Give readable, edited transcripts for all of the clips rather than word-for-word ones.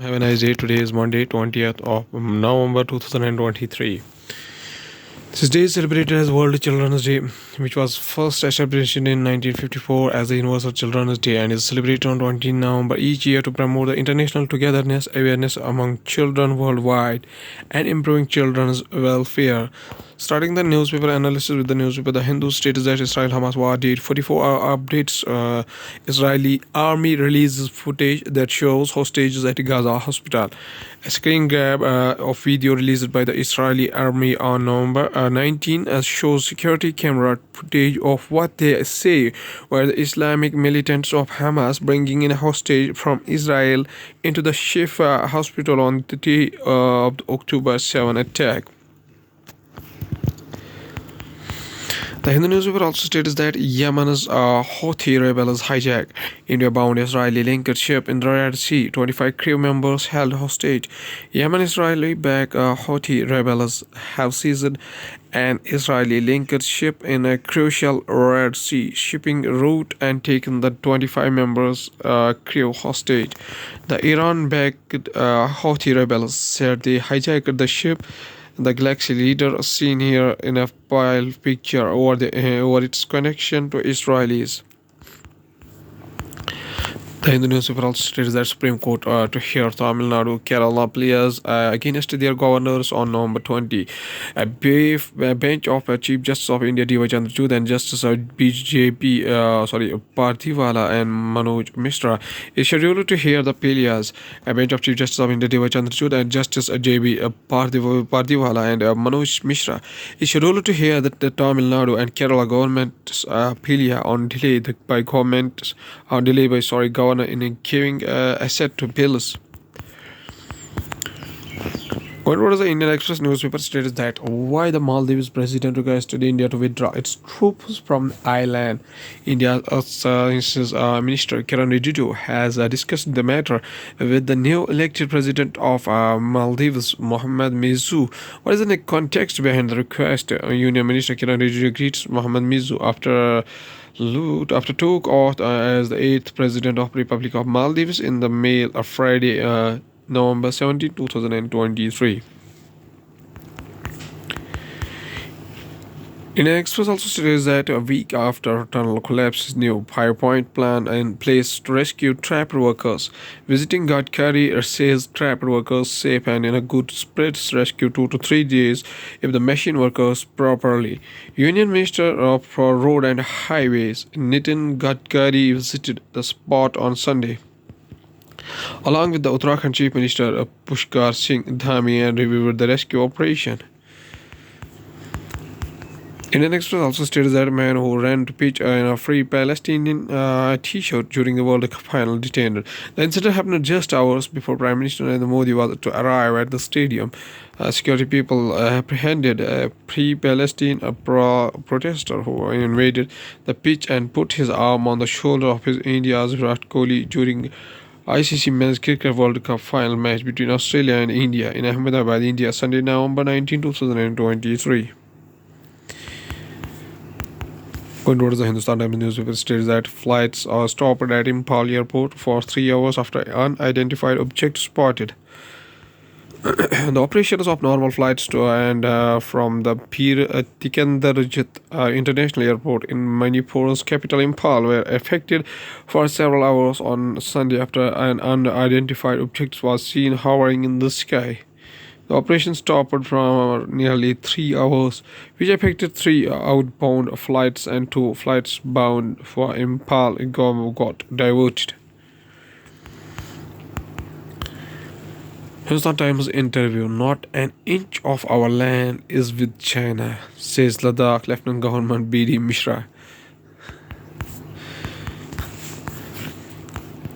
Have a nice day. Today is Monday, 20th of November 2023. This day is celebrated as World Children's Day, which was first established in 1954 as the Universal Children's Day and is celebrated on 20 November each year to promote the international togetherness, awareness among children worldwide, and improving children's welfare. Starting the newspaper analysis with the newspaper, The Hindu states that Israel-Hamas war date 44-hour updates. Israeli army releases footage that shows hostages at Gaza hospital. A screen grab of video released by the Israeli army on November 19 shows security camera footage of what they say were the Islamic militants of Hamas bringing in a hostage from Israel into the Shifa hospital on the day of the October 7 attack. The Hindu newspaper also states that Yemen's Houthi rebels hijacked India-bound Israeli linked ship in the Red Sea. 25 crew members held hostage. Yemen-Israeli-backed Houthi rebels have seized an Israeli linked ship in a crucial Red Sea shipping route and taken the 25 members crew hostage. The Iran-backed Houthi rebels said they hijacked the ship. The Galaxy leader seen here in a file picture over its connection to Israelis. The Hindu newspaper also states that Supreme Court to hear Tamil Nadu Kerala pleas against their governors on November 20. A bench of Chief Justice of India D.Y. Chandrachud and Justice of Parthiwala and Manoj Mishra is scheduled to hear the pleas. A bench of Chief Justice of India D.Y. Chandrachud and Justice J.B. Parthiwala and Manoj Mishra is scheduled to hear the Tamil Nadu and Kerala government's plea on delay by government on delay by governor in giving asset to bills. What was the Indian Express newspaper states that why the Maldives president requested India to withdraw its troops from the island. India's Minister Kiran Rijiju has discussed the matter with the new elected president of Maldives, Mohammed Mizu. What is the context behind the request? Union Minister Kiran Rijiju greets Mohammed Mizu after took oath as the 8th president of the Republic of Maldives in the mail of Friday, November 17, 2023. Indian Express also states that a week after tunnel collapse, new five-point plan in place to rescue trapped workers. Visiting Gadkari says trapped workers safe and in a good spirits rescue 2 to 3 days if the machine works properly. Union Minister for Road and Highways Nitin Gadkari visited the spot on Sunday, along with the Uttarakhand Chief Minister Pushkar Singh Dhami, and reviewed the rescue operation. Indian Express also states that a man who ran to pitch in a Free Palestinian T-shirt during the World Cup final detained. The incident happened just hours before Prime Minister Narendra Modi was to arrive at the stadium. Security people apprehended a pre-Palestine protester who invaded the pitch and put his arm on the shoulder of his India's Virat Kohli during ICC Men's Cricket World Cup final match between Australia and India in Ahmedabad, India, Sunday, November 19, 2023. Going towards the Hindustan Times newspaper states that flights are stopped at Impal airport for 3 hours after unidentified object spotted. The operations of normal flights to and from the Pir Tikendarjit International Airport in Manipur's capital Impal were affected for several hours on Sunday after an unidentified object was seen hovering in the sky. The operation stopped for nearly 3 hours, which affected 3 outbound flights and 2 flights bound for Impal got diverted. Hindustan Times interview: Not an inch of our land is with China, says Ladakh Lieutenant Governor B.D. Mishra.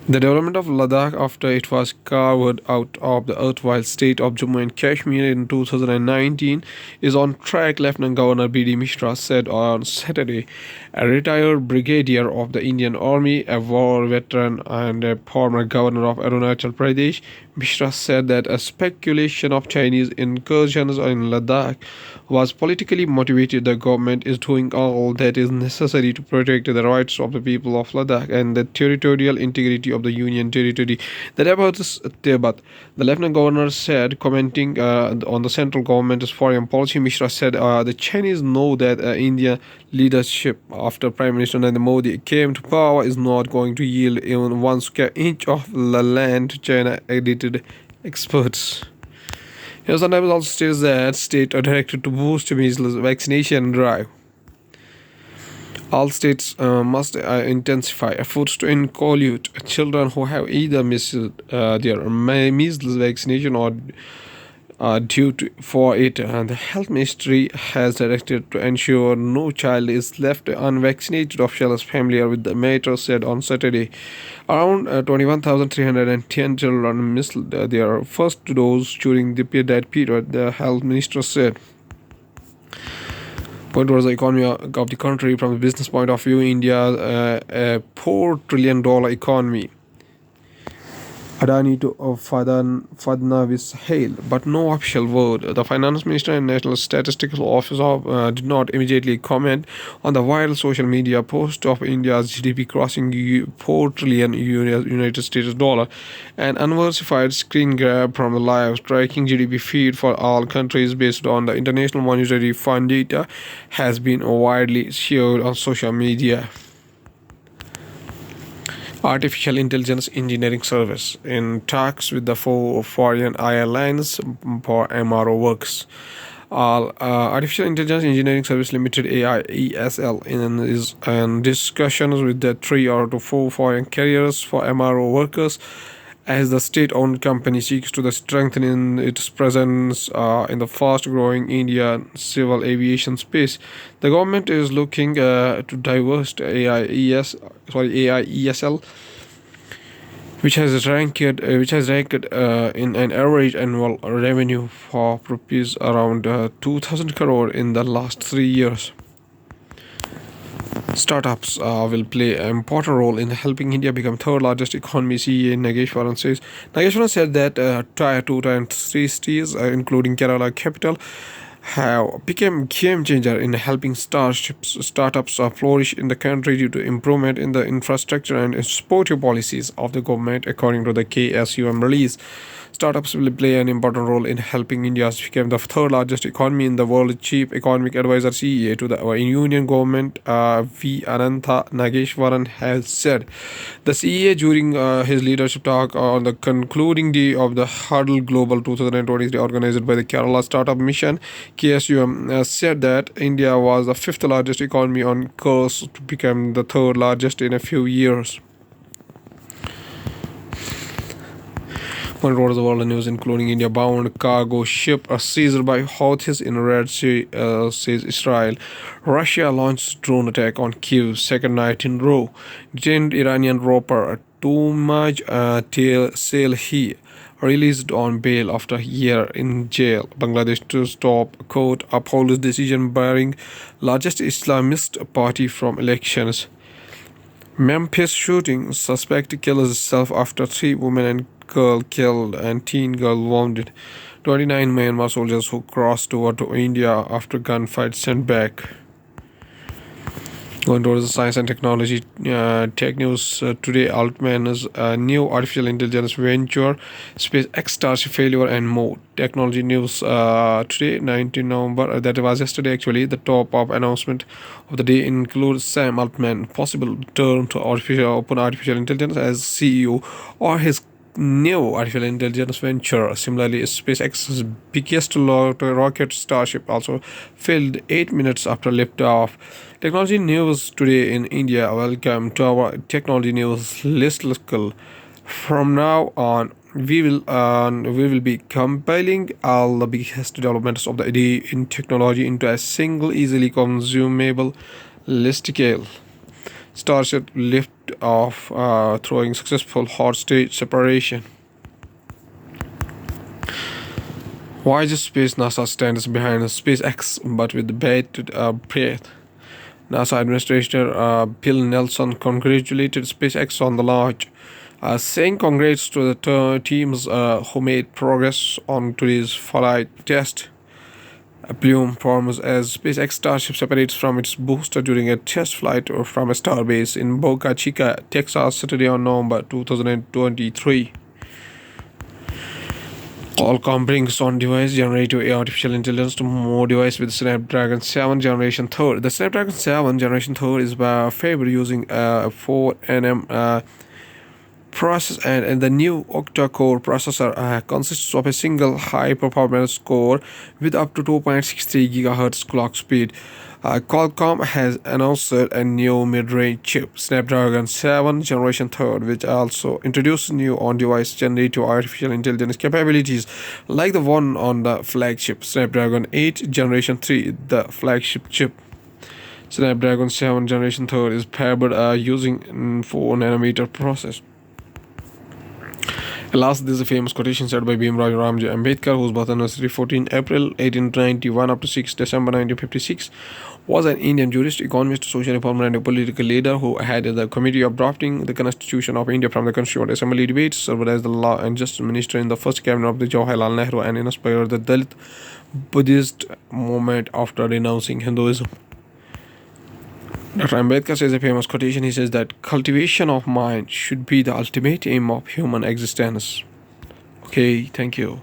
The development of Ladakh after it was carved out of the erstwhile state of Jammu and Kashmir in 2019 is on track, Lieutenant Governor B.D. Mishra said on Saturday. A retired brigadier of the Indian Army, a war veteran, and a former governor of Arunachal Pradesh, Mishra said that a speculation of Chinese incursions in Ladakh was politically motivated. The government is doing all that is necessary to protect the rights of the people of Ladakh and the territorial integrity of of the Union Territory. That about this Tibet. The Lieutenant Governor said, commenting on the central government's foreign policy, Mishra said the Chinese know that India leadership after Prime Minister Narendra Modi came to power is not going to yield even 1 square inch of the land to China, edited experts. Here, sometimes also states that state are directed to boost measles vaccination drive. All states must intensify efforts to inculcate children who have either missed their measles vaccination or due for it. And the health ministry has directed to ensure no child is left unvaccinated. Officials familiar with the matter said on Saturday around 21,310 children missed their first dose during that period, the health minister said. Point towards the economy of the country. From the business point of view, India a $4 trillion economy. Adani to Fadnavis hail, but no official word. The finance minister and National Statistical Office did not immediately comment on the viral social media post of India's GDP crossing 4 trillion United States dollar. An unversified screen grab from the live striking GDP feed for all countries based on the International Monetary Fund data has been widely shared on social media. Artificial Intelligence Engineering Service in talks with the foreign airlines for MRO works. Artificial Intelligence Engineering Service Limited (AIESL) is in discussions with the 3 or 4 foreign carriers for MRO workers, as the state-owned company seeks to strengthen its presence in the fast-growing Indian civil aviation space. The government is looking to divest AIESL, which has ranked in an average annual revenue for rupees around 2,000 crore in the last 3 years. Startups will play an important role in helping India become third largest economy, CEA Nageshwaran says. Nageshwaran said that Tier 2 and 3 cities, including Kerala capital, have become game changer in helping startups flourish in the country due to improvement in the infrastructure and supportive policies of the government, according to the KSUM release. Startups will play an important role in helping India become the third largest economy in the world, Chief Economic Advisor CEA to the Union Government V. Anantha Nageshwaran has said. The CEA during his leadership talk on the concluding day of the Hurdle Global 2023 organized by the Kerala Startup Mission KSUM said that India was the fifth largest economy on course to become the third largest in a few years. One of the world news, including India-bound cargo ship seized by Houthis in Red Sea, says Israel. Russia launched drone attack on Kyiv, second night in row. Detained Iranian roper Toumaj Salhi released on bail after a year in jail. Bangladesh's top court upholds decision barring largest Islamist party from elections. Memphis shooting, suspect kills himself after 3 women and girl killed and teen girl wounded. 29 Myanmar soldiers who crossed over to India after gunfight sent back. Going towards the science and technology, tech news today, Altman's new artificial intelligence venture, SpaceX Starship failure and more. Technology news today, 19 November, that was yesterday actually. The top of announcement of the day includes Sam Altman, possible turn to open artificial intelligence as CEO or his new artificial intelligence venture. Similarly, SpaceX's biggest rocket Starship also failed 8 minutes after liftoff. Technology news today in India. Welcome to our technology news list. From now on, we will be compiling all the biggest developments of the day in technology into a single, easily consumable listicle. Starship lift off, throwing successful hot stage separation. Why is space? NASA stands behind SpaceX, but with bated breath. NASA Administrator Bill Nelson congratulated SpaceX on the launch, saying congrats to the teams who made progress on today's flight test. A plume forms as SpaceX Starship separates from its booster during a test flight from a starbase in Boca Chica, Texas, Saturday on November 2023. Qualcomm brings on-device generative AI artificial intelligence to more devices with Snapdragon 7 Generation 3. The Snapdragon 7 Generation 3 is favored using a 4nm process, and the new octa-core processor consists of a single high-performance core with up to 2.63 GHz clock speed. Qualcomm has announced a new mid-range chip, Snapdragon 7 Generation 3, which also introduces new on-device generative artificial intelligence capabilities like the one on the flagship Snapdragon 8 Generation 3, the flagship chip. Snapdragon 7 Generation 3 is paired using 4nm process. Last, this is a famous quotation said by Bhimrao Ramji Ambedkar, whose birth anniversary 14 April 1891 up to 6 December 1956, was an Indian jurist, economist, social reformer, and a political leader who headed the committee of drafting the Constitution of India from the Constituent Assembly debates, served as the Law and Justice Minister in the first cabinet of the Jawaharlal Nehru, and inspired the Dalit Buddhist movement after renouncing Hinduism. Dr. Ambedkar says a famous quotation. He says that cultivation of mind should be the ultimate aim of human existence. Okay, thank you.